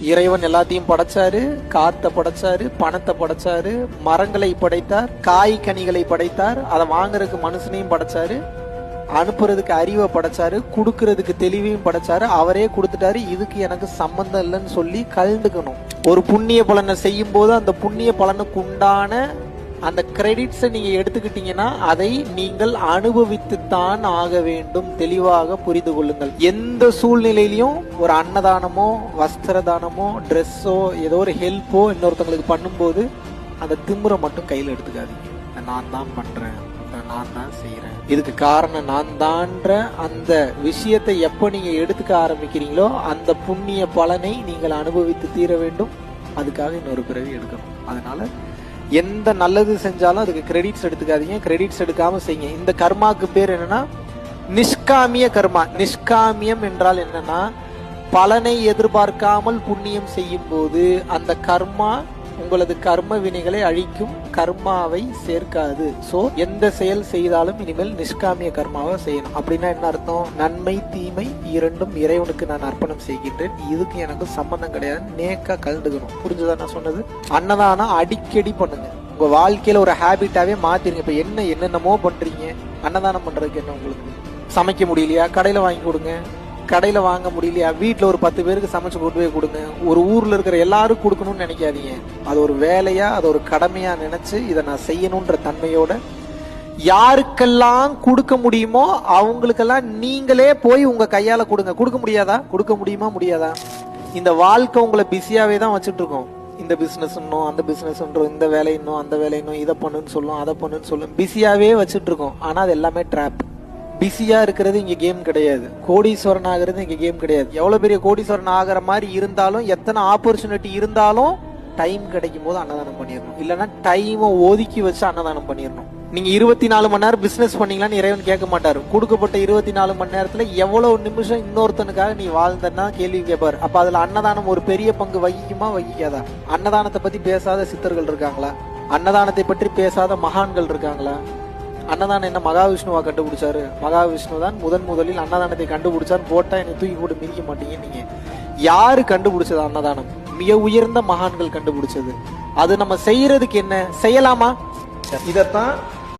இறைவன் எல்லாத்தையும் படைச்சாரு, காத்த படைச்சாரு, பணத்தை படைச்சாரு, மரங்களை படைத்தார், காய் கனிகளை படைத்தார், அதை வாங்குறதுக்கு மனுஷனையும் படைச்சாரு, அனுப்புறதுக்கு அறிவை படைச்சாரு, கொடுக்கறதுக்கு தெளிவையும் படைச்சாரு. அவரே கொடுத்துட்டாரு. இதுக்கு எனக்கு சம்பந்தம் இல்லைன்னு சொல்லி கலந்துக்கணும். ஒரு புண்ணிய பலனை செய்யும் போது அந்த புண்ணிய பலனுக்கு உண்டான அந்த கிரெடிட்ஸை நீங்க எடுத்துக்கிட்டீங்கன்னா அதை நீங்கள் அனுபவித்துத்தான் ஆக வேண்டும். தெளிவாக புரிந்து கொள்ளுங்கள். எந்த சூழ்நிலையிலையும் ஒரு அன்னதானமோ வஸ்திர தானமோ ட்ரெஸ்ஸோ ஏதோ ஒரு ஹெல்ப்போ இன்னொருத்தவங்களுக்கு பண்ணும்போது அந்த திமிரை மட்டும் கையில் எடுத்துக்காதீங்க. நான் தான் பண்றேன், நான் தான் செய்யறேன், இதுக்கு காரணம் நான் தான்ற அந்த விஷயத்தை எப்ப நீங்க எடுத்துக்க ஆரம்பிக்கிறீங்களோ அந்த புண்ணிய பலனை நீங்கள் அனுபவித்து தீர வேண்டும். அதுக்காக இன்னொரு பிறவி எடுக்கணும். அதனால எந்த நல்லது செஞ்சாலும் அதுக்கு கிரெடிட்ஸ் எடுத்துக்காதீங்க. கிரெடிட்ஸ் எடுக்காம செய்யுங்க. இந்த கர்மாக்கு பேர் என்னன்னா நிஷ்காமிய கர்மா. நிஷ்காமியம் என்றால் என்னன்னா பலனை எதிர்பார்க்காமல் புண்ணியம் செய்யும் போது அந்த கர்மா உங்களது கர்ம வினைகளை அழிக்கும், கர்மாவை சேர்க்காது. சோ எந்த செயல் செய்தாலும் இனிமேல் நிஷ்காமிய கர்மாவை செய்யணும். அப்படின்னா என்ன அர்த்தம்? நன்மை தீமை இரண்டும் இறைவனுக்கு நான் அர்ப்பணம் செய்கின்றேன், இதுக்கு எனக்கு சம்பந்தம் கிடையாது, நேக்கா கலந்துக்கணும். புரிஞ்சுதா நான் சொன்னது? அன்னதானம் அடிக்கடி பண்ணுங்க. உங்க வாழ்க்கையில ஒரு ஹேபிட்டாவே மாத்திருங்க. இப்ப என்னென்னமோ பண்றீங்க, அன்னதானம் பண்றதுக்கு என்ன உங்களுக்கு? சமைக்க முடியலையா? கடையில வாங்கி கொடுங்க. கடையில வாங்க முடியலையா? வீட்டுல ஒரு 10 பேருக்கு சமைச்சு கொண்டு போய் கொடுங்க. ஒரு ஊர்ல இருக்கிற எல்லாரும் கொடுக்கணும்னு நினைக்காதீங்க. அது ஒரு வேலையா, அது ஒரு கடமையா நினைச்சு இதை நான் செய்யணும்ன்ற தன்மையோட யாருக்கெல்லாம் கொடுக்க முடியுமோ அவங்களுக்கெல்லாம் நீங்களே போய் உங்க கையால கொடுங்க. கொடுக்க முடியாதா? கொடுக்க முடியுமா? முடியாதா? இந்த வாழ்க்கை உங்களை பிஸியாவே தான் வச்சுட்டு இருக்கோம். இந்த பிசினஸ் இன்னும், அந்த பிசினஸ் இந்த வேலை இன்னும், அந்த வேலை இன்னும், இதை பண்ணுன்னு சொல்லும், அதை பண்ணுன்னு சொல்லும், பிஸியாவே வச்சுட்டு இருக்கோம். ஆனா அது எல்லாமே ட்ராப். பிஸியா இருக்கிறது இங்க கேம் கிடையாது. கோடீஸ்வரன் ஆகிறது இங்க கேம் கிடையாது. எவ்வளவு பெரிய கோடீஸ்வரன் ஆகிற மாதிரி இருந்தாலும், எத்தனை ஆப்பர்ச்சுனிட்டி இருந்தாலும் டைம் கிடைக்கும் போது அன்னதானம் பண்ணிடணும். இல்லைன்னா டைமை ஒதுக்கி வச்சு அன்னதானம் பண்ணிடணும். நீங்க 24 மணி நேரம் பிசினஸ் பண்ணீங்களான்னு இறைவன் கேட்க மாட்டாரு. கொடுக்கப்பட்ட 24 மணி நேரத்துல எவ்வளவு நிமிஷம் இன்னொருத்தனுக்காக நீ வாழ்ந்தன்னா கேள்வி கேட்பாரு. அப்ப அதுல அன்னதானம் ஒரு பெரிய பங்கு வகிக்குமா, வகிக்காதா? அன்னதானத்தை பத்தி பேசாத சித்தர்கள் இருக்காங்களா? அன்னதானத்தை பற்றி பேசாத மகான்கள் இருக்காங்களா? அன்னதானம் என்ன மகாவிஷ்ணுவா கண்டுபிடிச்சாரு? மகாவிஷ்ணு தான் முதலில் அன்னதானத்தை கண்டுபிடிச்சாரு. போட்டா என்னை தூக்கி போட்டு மிதிக்க மாட்டீங்க. நீங்க யாரு கண்டுபிடிச்சது அன்னதானம்? மிக உயர்ந்த மகான்கள் கண்டுபிடிச்சது. அது நம்ம செய்யறதுக்கு என்ன செய்யலாமா? இதத்தான்